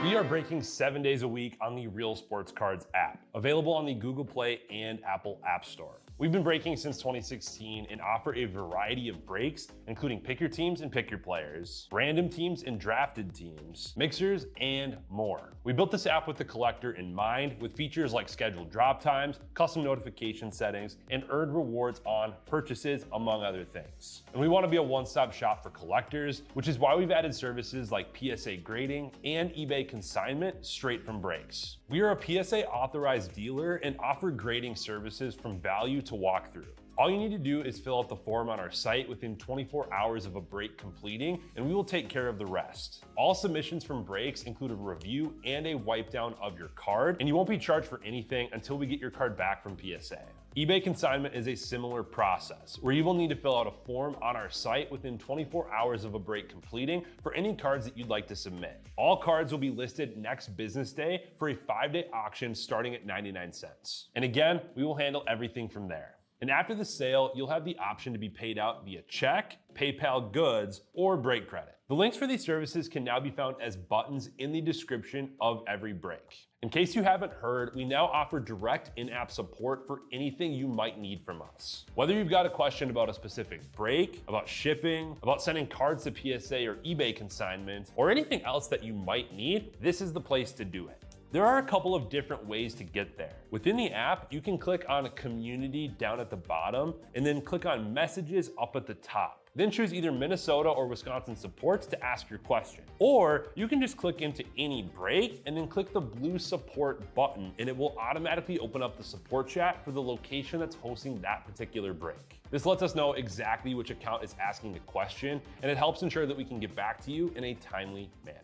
We are breaking 7 days a week on the Real Sports Cards app, available on the Google Play and Apple App Store. We've been breaking since 2016 and offer a variety of breaks, including pick your teams and pick your players, random teams and drafted teams, mixers, and more. We built this app with the collector in mind, with features like scheduled drop times, custom notification settings, and earned rewards on purchases, among other things. And we want to be a one-stop shop for collectors, which is why we've added services like PSA grading and eBay consignment straight from breaks. We are a PSA authorized dealer and offer grading services from value to walkthrough. All you need to do is fill out the form on our site within 24 hours of a break completing, and we will take care of the rest. All submissions from breaks include a review and a wipe down of your card, and you won't be charged for anything until we get your card back from PSA. eBay consignment is a similar process, where you will need to fill out a form on our site within 24 hours of a break completing for any cards that you'd like to submit. All cards will be listed next business day for a 5-day auction starting at 99 cents. And again, we will handle everything from there. And after the sale, you'll have the option to be paid out via check, PayPal goods, or break credit. The links for these services can now be found as buttons in the description of every break. In case you haven't heard, we now offer direct in-app support for anything you might need from us. Whether you've got a question about a specific break, about shipping, about sending cards to PSA or eBay consignment, or anything else that you might need, this is the place to do it. There are a couple of different ways to get there. Within the app, you can click on Community down at the bottom and then click on Messages up at the top. Then choose either Minnesota or Wisconsin supports to ask your question. Or you can just click into any break and then click the blue support button, and it will automatically open up the support chat for the location that's hosting that particular break. This lets us know exactly which account is asking the question, and it helps ensure that we can get back to you in a timely manner.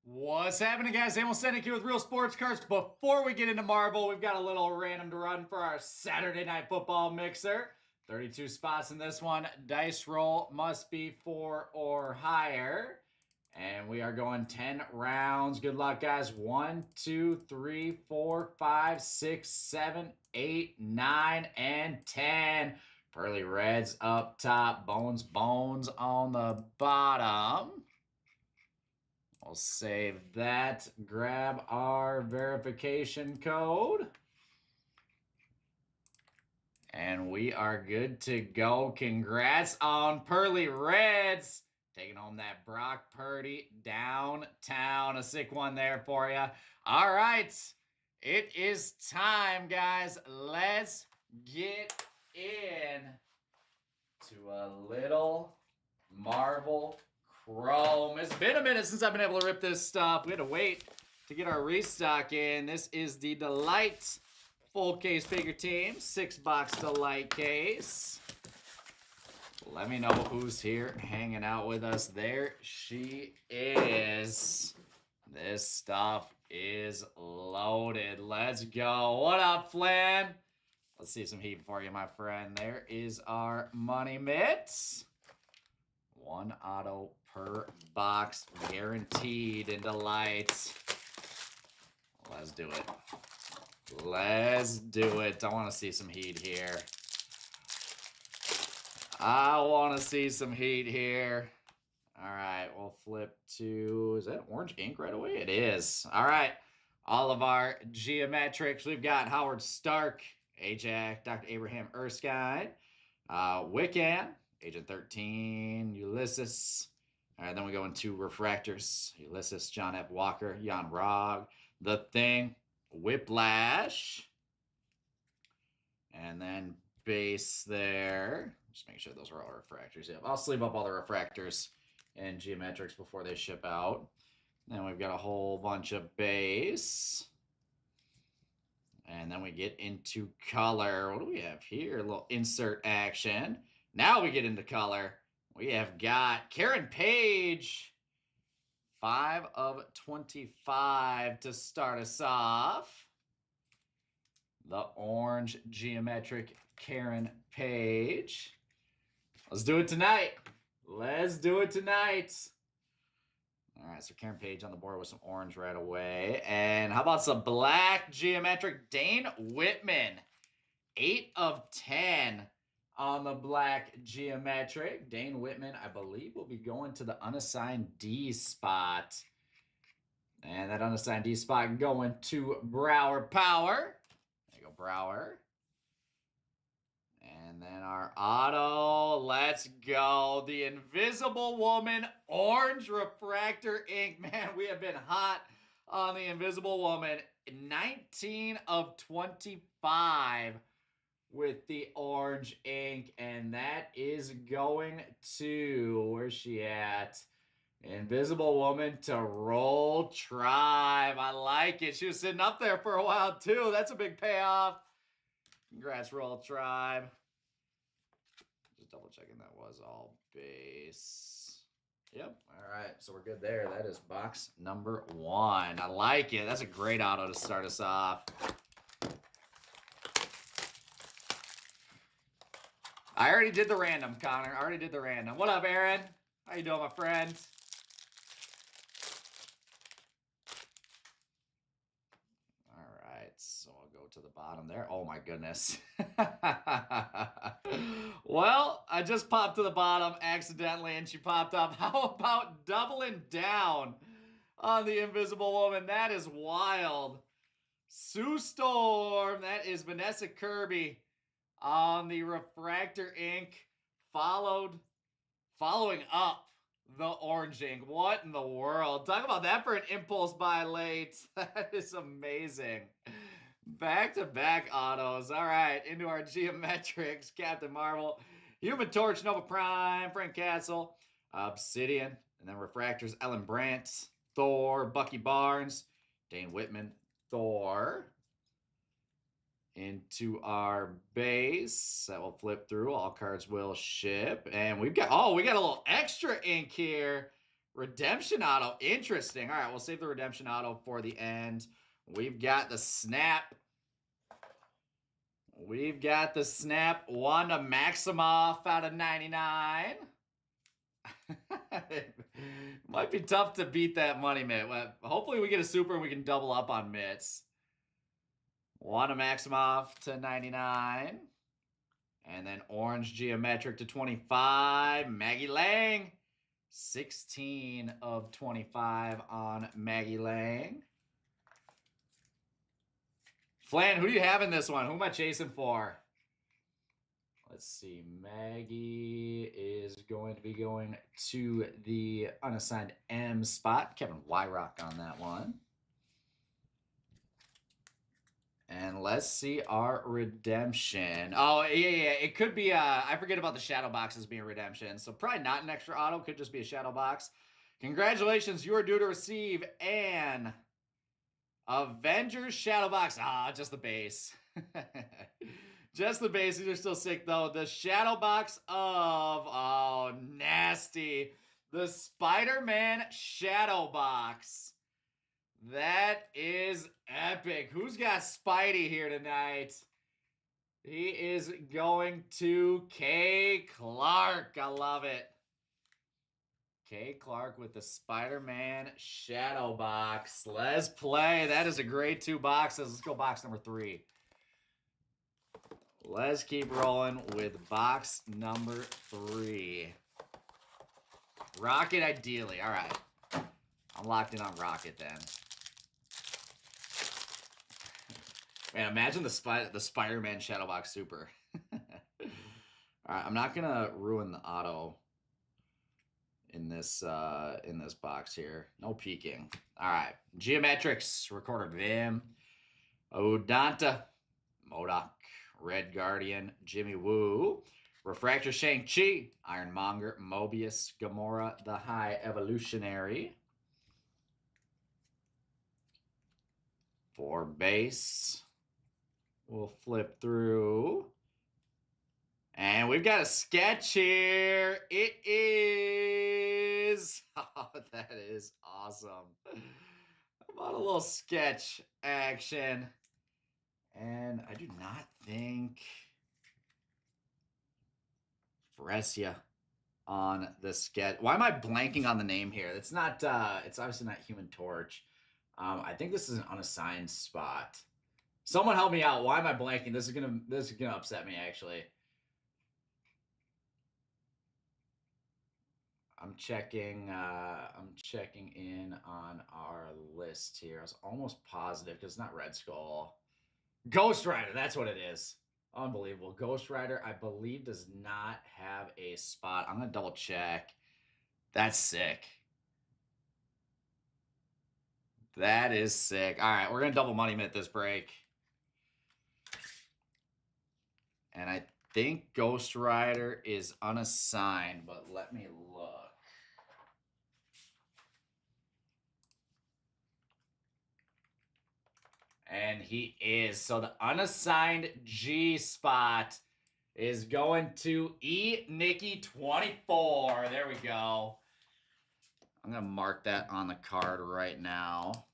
What's happening, guys? Emil Senek here with Real Sports Cards. Before we get into Marble, we've got a little random to run for our Saturday Night Football mixer. 32 spots in this one. Dice roll must be 4 or higher. And we are going 10 rounds. Good luck, guys. 1, 2, 3, 4, 5, 6, 7, 8, 9, and 10. Pearly Reds up top. Bones on the bottom. We'll save that, grab our verification code, and we are good to go. Congrats on Pearly Reds. Taking home that Brock Purdy downtown. A sick one there for you. All right, it is time, guys. Let's get in to a little Marble Chrome. It's been a minute since I've been able to rip this stuff. We had to wait to get our restock in. This is the Delight full case figure team. 6-box Delight case. Let me know who's here hanging out with us. There she is. This stuff is loaded. Let's go. What up, Flynn? Let's see some heat for you, my friend. There is our money mitts. 1 auto per box, guaranteed in Delight. Let's do it. Let's do it. I want to see some heat here. I want to see some heat here. All right, we'll flip to, is that orange ink right away? It is. All right, all of our geometrics. We've got Howard Stark, Ajax, Dr. Abraham Erskine, Wiccan, Agent 13, Ulysses. All right, then we go into refractors. Ulysses, John F. Walker, Jan Rog, The Thing, Whiplash. And then base there. Just make sure those are all refractors. Yep, I'll sleeve up all the refractors and geometrics before they ship out. Then we've got a whole bunch of base. And then we get into color. What do we have here? A little insert action. Now we get into color. We have got Karen Page, 5 of 25 to start us off. The orange geometric Karen Page. Let's do it tonight. Let's do it tonight. All right, so Karen Page on the board with some orange right away. And how about some black geometric Dane Whitman? 8 of 10 on the black geometric. Dane Whitman, I believe, will be going to the unassigned D spot. And that unassigned D spot going to Brower Power. There you go, Brower. And then our auto, let's go. The Invisible Woman, Orange Refractor Ink. Man, we have been hot on the Invisible Woman. 19 of 25 with the orange ink. And that is going to, where's she at? Invisible Woman to Roll Tribe. I like it. She was sitting up there for a while, too. That's a big payoff. Congrats, Roll Tribe. Just double checking that was all base. Yep. All right. So we're good there. That is box number 1. I like it. That's a great auto to start us off. I already did the random, Connor. I already did the random. What up, Aaron? How you doing, my friend? So I'll go to the bottom there. Oh my goodness. Well, I just popped to the bottom accidentally and she popped up. How about doubling down on the Invisible Woman? That is wild. Sue Storm. That is Vanessa Kirby on the Refractor Ink. Following up the orange ink. What in the world? Talk about that for an impulse buy late. That is amazing. Back-to-back autos. All right, into our geometrics. Captain Marvel, Human Torch, Nova Prime, Frank Castle, Obsidian, and then refractors, Ellen Brandt, Thor, Bucky Barnes, Dane Whitman, Thor. Into our base. That will flip through. All cards will ship. And we've got, we got a little extra ink here. Redemption auto. Interesting. All right, we'll save the redemption auto for the end. We've got the snap. We've got the snap. Wanda Maximoff out of 99. Might be tough to beat that money mitt. Hopefully we get a super and we can double up on mitts. Wanda Maximoff to 99. And then orange geometric to 25. Maggie Lang. 16 of 25 on Maggie Lang. Flan, who do you have in this one? Who am I chasing for? Let's see. Maggie is going to be going to the unassigned M spot. Kevin Wyrock on that one. And let's see our redemption. Oh, yeah. It could be, I forget about the shadow boxes being redemption. So probably not an extra auto. Could just be a shadow box. Congratulations. You are due to receive an Avengers shadow box. Just the base. Just the base. These are still sick, though. The shadow box of, nasty. The Spider-Man shadow box. That is epic. Who's got Spidey here tonight? He is going to K. Clark. I love it. K. Clark with the Spider-Man shadow box. Let's play. That is a grade 2 box. Let's go box number 3. Let's keep rolling with box number 3. Rocket ideally. All right. I'm locked in on Rocket then. Man, imagine the Spider-Man shadow box super. All right, I'm not gonna ruin the auto in this box here. No peeking. All right, Geometrics, Recorder Vim, Odonta, MODOK, Red Guardian, Jimmy Woo, Refractor Shang-Chi, Ironmonger, Mobius, Gamora, the High Evolutionary. For base, we'll flip through. And we've got a sketch here. It is... Oh, that is awesome. I bought a little sketch action. And I do not think Fresia on the sketch. Why am I blanking on the name here? It's not, it's obviously not Human Torch. I think this is an unassigned spot. Someone help me out. Why am I blanking? This is gonna upset me, actually. I'm checking in on our list here. I was almost positive because it's not Red Skull. Ghost Rider, that's what it is. Unbelievable. Ghost Rider, I believe, does not have a spot. I'm gonna double check. That's sick. That is sick. All right, we're gonna double money mint this break. And I think Ghost Rider is unassigned, but let me look. And he is. So the unassigned G spot is going to Nikki 24. There we go. I'm going to mark that on the card right now.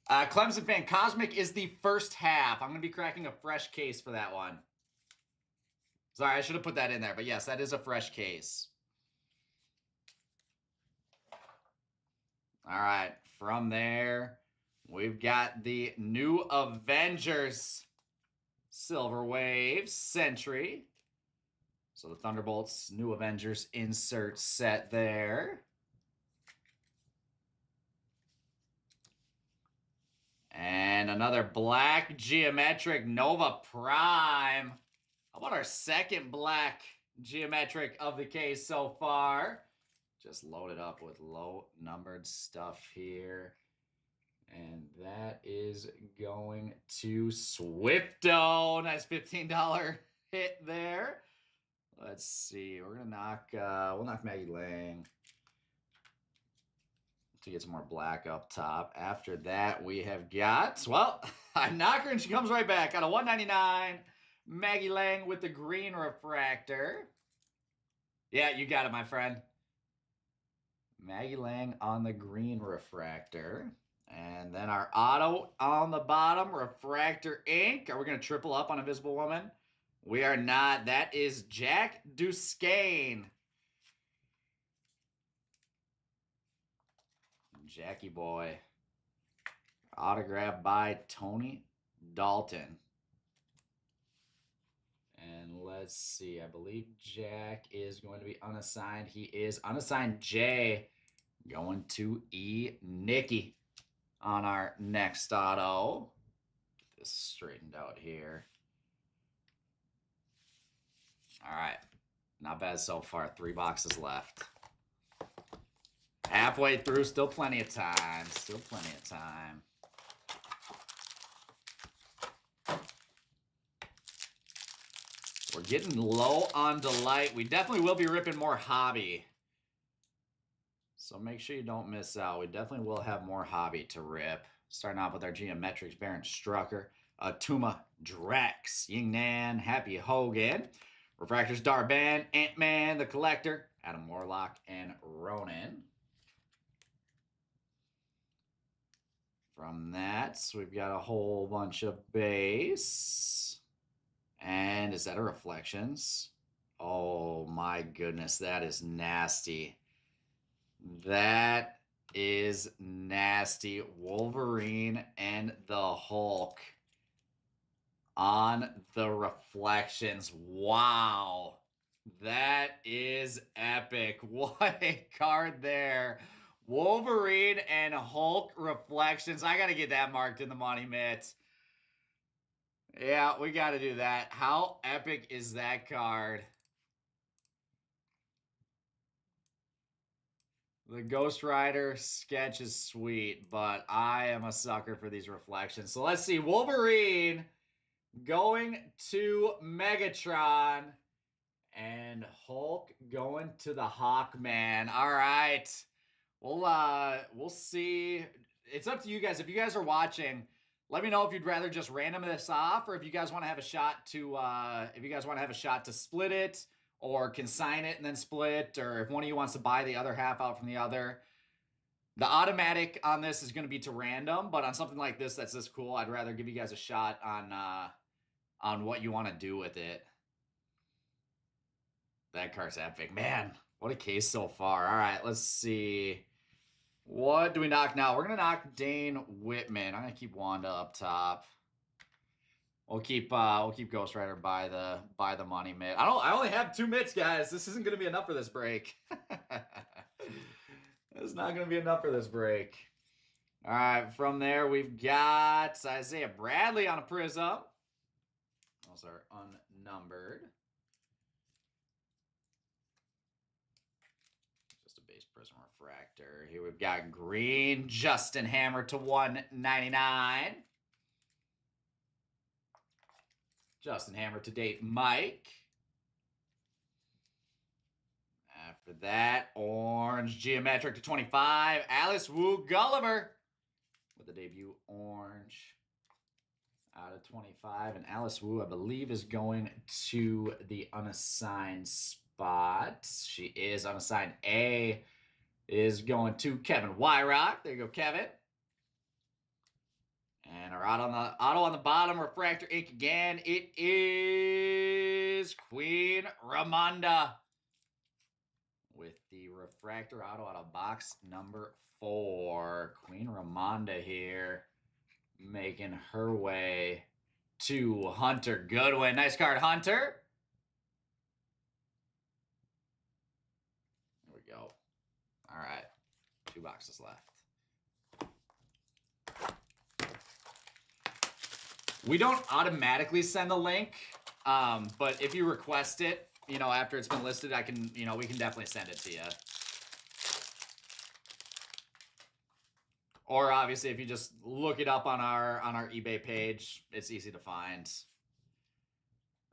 Clemson fan, Cosmic is the first half. I'm going to be cracking a fresh case for that one. Sorry, I should have put that in there. But yes, that is a fresh case. All right, from there, we've got the new Avengers Silver Wave Sentry. So the Thunderbolts new Avengers insert set there. And another black geometric Nova Prime. How about our second black geometric of the case so far? Just loaded up with low numbered stuff here. And that is going to Swifto. Nice $15 hit there. Let's see. We're going to knock, we'll knock Maggie Lang to get some more black up top. After that, we have got, well, I knock her and she comes right back. Got a $1.99. Maggie Lang with the green refractor. Yeah, you got it, my friend. Maggie Lang on the green refractor. And then our auto on the bottom, Refractor Ink. Are we going to triple up on Invisible Woman? We are not. That is Jack Duskane. Jackie Boy. Autographed by Tony Dalton. And let's see. I believe Jack is going to be unassigned. He is unassigned J. Going to Nikki on our next auto. Get this straightened out here. All right. Not bad so far. 3 boxes left. Halfway through. Still plenty of time. Still plenty of time. We're getting low on Delight. We definitely will be ripping more Hobby. So make sure you don't miss out. We definitely will have more Hobby to rip. Starting off with our Geometrics, Baron Strucker, Tuma Drex, Yingnan, Happy Hogan, Refractors, Darban, Ant-Man, The Collector, Adam Warlock, and Ronan. From that, we've got a whole bunch of base. And is that a Reflections? Oh my goodness, that is nasty. That is nasty. Wolverine and the Hulk on the Reflections. Wow. That is epic. What a card there. Wolverine and Hulk Reflections. I got to get that marked in the money mitt. Yeah, we got to do that. How epic is that card? The Ghost Rider sketch is sweet, but I am a sucker for these Reflections. So let's see. Wolverine going to Megatron. And Hulk going to the Hawkman. All right. We'll see. it's up to you guys. If you guys are watching, let me know if you'd rather just random this off, or if you guys want to have a shot to split it, or consign it and then split, or if one of you wants to buy the other half out from the other. The automatic on this is going to be to random, but on something like this that's this cool, I'd rather give you guys a shot on what you want to do with it. That card's epic. Man, what a case so far. All right, let's see. What do we knock now? We're going to knock Dane Whitman. I'm going to keep Wanda up top. We'll keep Ghost Rider by the money mitt. I only have 2 mitts, guys. This isn't going to be enough for this break. It's not going to be enough for this break. All right, from there we've got Isaiah Bradley on a Prism. Those are unnumbered. Just a base Prism refractor. Here we've got green Justin Hammer to 199. Justin Hammer to date Mike. After that, orange geometric to 25. Alice Wu Gulliver with the debut orange out of 25. And Alice Wu, I believe, is going to the unassigned spot. She is unassigned. A is going to Kevin Wyrock. There you go, Kevin. And our auto on the bottom, refractor ink again. It is Queen Ramonda with the refractor auto out of box number 4. Queen Ramonda here making her way to Hunter Goodwin. Nice card, Hunter. There we go. All right, 2 boxes left. We don't automatically send the link, but if you request it, you know, after it's been listed, I can, you know, we can definitely send it to you. Or obviously, if you just look it up on our eBay page, it's easy to find.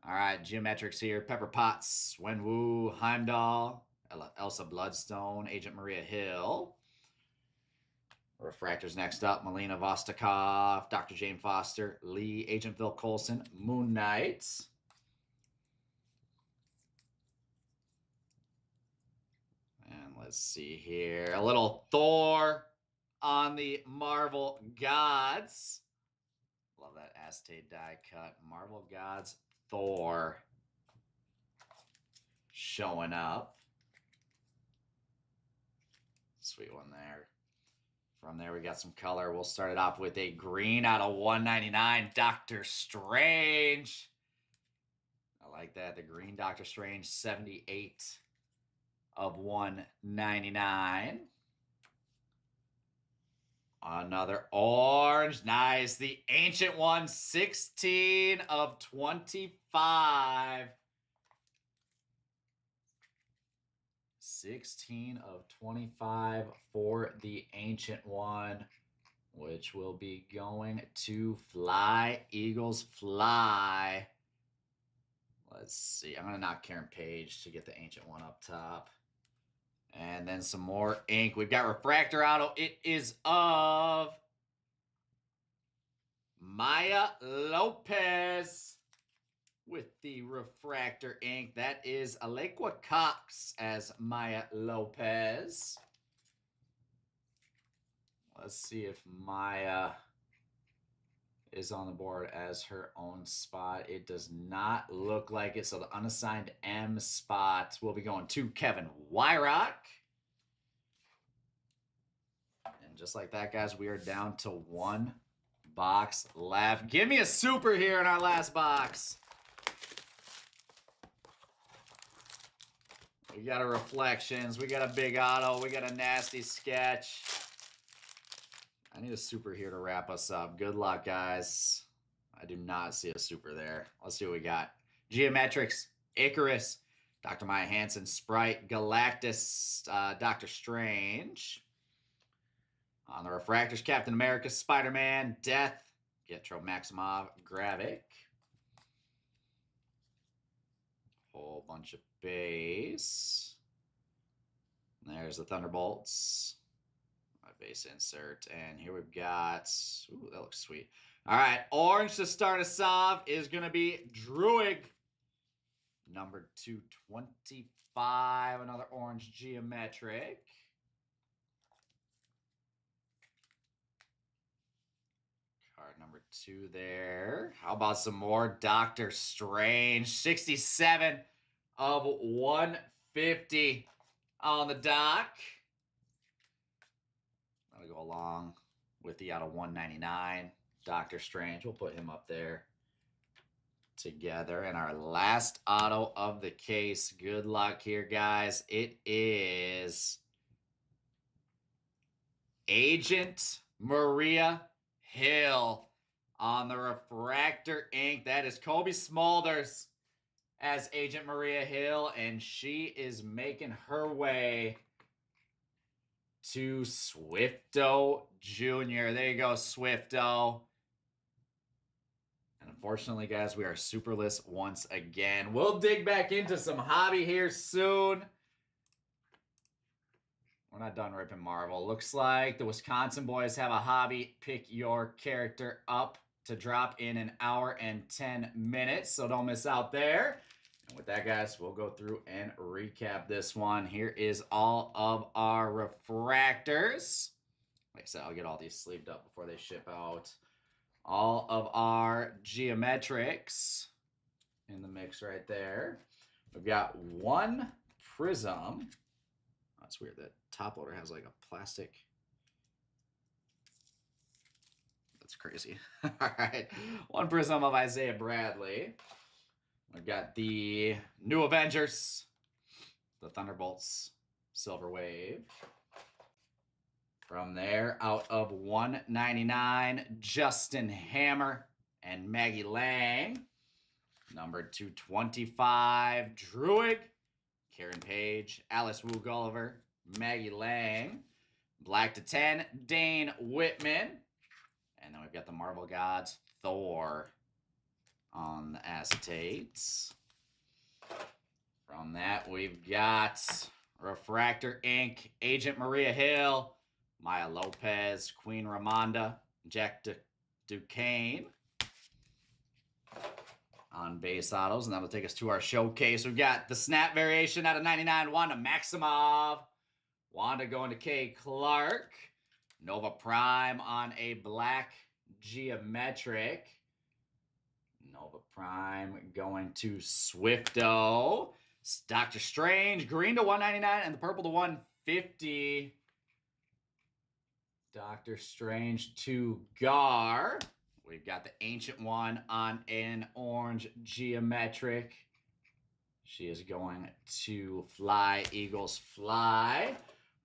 All right, geometrics here: Pepper Potts, Wenwu, Heimdall, Elsa Bloodstone, Agent Maria Hill. Refractors next up: Melina Vostokov, Dr. Jane Foster, Lee, Agent Phil Coulson, Moon Knight. And let's see here. A little Thor on the Marvel Gods. Love that acetate die cut. Marvel Gods Thor showing up. Sweet one there. From there, we got some color. We'll start it off with a green out of 199, Doctor Strange. I like that. The green Doctor Strange, 78 of 199. Another orange. Nice. The Ancient One, 16 of 25. 16 of 25 for the Ancient One, which will be going to Fly Eagles Fly. Let's see. I'm going to knock Karen Page to get the Ancient One up top. And then some more ink. We've got refractor auto. It is of Maya Lopez with the refractor ink. That is Alaqua Cox as Maya Lopez. Let's see if Maya is on the board as her own spot. It does not look like it. So the unassigned M spot will be going to Kevin Wyrock. And just like that, guys, we are down to 1 box left. Give me a super here in our last box. We got a Reflections. We got a big auto. We got a nasty sketch. I need a super here to wrap us up. Good luck, guys. I do not see a super there. Let's see what we got. Geometrics, Icarus, Dr. Maya Hansen, Sprite, Galactus, Doctor Strange. On the refractors, Captain America, Spider-Man, Death, Pietro Maximov, Gravik. Whole bunch of base. There's the Thunderbolts. base insert. And here we've got, ooh, that looks sweet. All right, orange to start us off is going to be Druig. Number 225, another orange geometric. Card number 2 there. How about some more Doctor Strange? 67 of 150 on the dock. That'll go along with the out of 199. Doctor Strange, we'll put him up there together. And our last auto of the case. Good luck here, guys. It is Agent Maria Hill on the refractor ink. That is Kobe Smulders as Agent Maria Hill, and she is making her way to Swifto Jr. There you go, Swifto. And unfortunately, guys, we are superless once again. We'll dig back into some hobby here soon. We're not done ripping Marvel. Looks like the Wisconsin boys have a hobby. Pick your character up to drop in an hour and 10 minutes. So don't miss out there. And with that, guys, we'll go through and recap this one. Here is all of our refractors. Like I said, I'll get all these sleeved up before they ship out. All of our geometrics in the mix right there. We've got one Prism. That's weird. That top loader has like a plastic. That's crazy. All right. One Prism of Isaiah Bradley. We've got the New Avengers, the Thunderbolts, Silver Wave. From there, out of 199, Justin Hammer and Maggie Lang. Number 225, Druig, Karen Page, Alice Wu Gulliver, Maggie Lang. Black to 10, Dane Whitman. And then we've got the Marvel Gods, Thor on the acetates. From that, we've got Refractor Ink, Agent Maria Hill, Maya Lopez, Queen Ramonda, Jack Duquesne on base autos. And that'll take us to our showcase. We've got the Snap variation out of 99, Wanda Maximoff. Wanda going to K. Clark. Nova Prime on a black geometric. Nova Prime going to Swifto. Doctor Strange, green to 199 and the purple to 150. Doctor Strange to Gar. We've got the Ancient One on an orange geometric. She is going to Fly, Eagles Fly.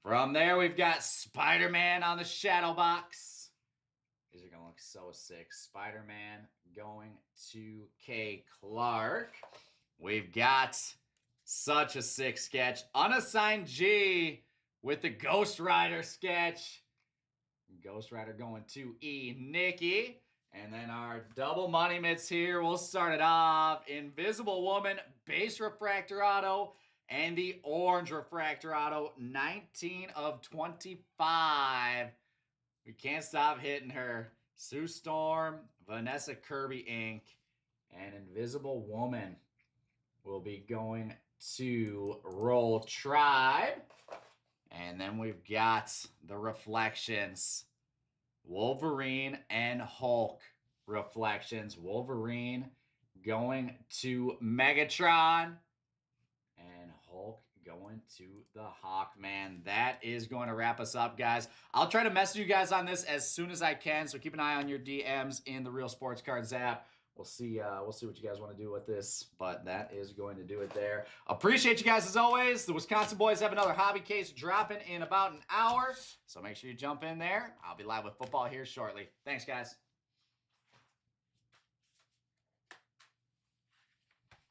From there, we've got Spider-Man on the Shadow Box. These are going to look so sick. Spider-Man going to K. Clark. We've got such a sick sketch. Unassigned G with the Ghost Rider sketch. Ghost Rider going to E. Nikki. And then our double money mitts here. We'll start it off. Invisible Woman, base refractor auto, and the orange refractor auto. 19 of 25. We can't stop hitting her. Sue Storm, Vanessa Kirby Inc., and Invisible Woman will be going to Roll Tribe. And then we've got the reflections. Wolverine and Hulk reflections. Wolverine going to Megatron. And Hulk going to the Hawkman. That is going to wrap us up, guys. I'll try to message you guys on this as soon as I can, so keep an eye on your DMs in the Real Sports Cards app. We'll see what you guys want to do with this, but that is going to do it there. Appreciate you guys as always. The Wisconsin boys have another hobby case dropping in about an hour, so make sure you jump in there. I'll be live with football here shortly. Thanks, guys.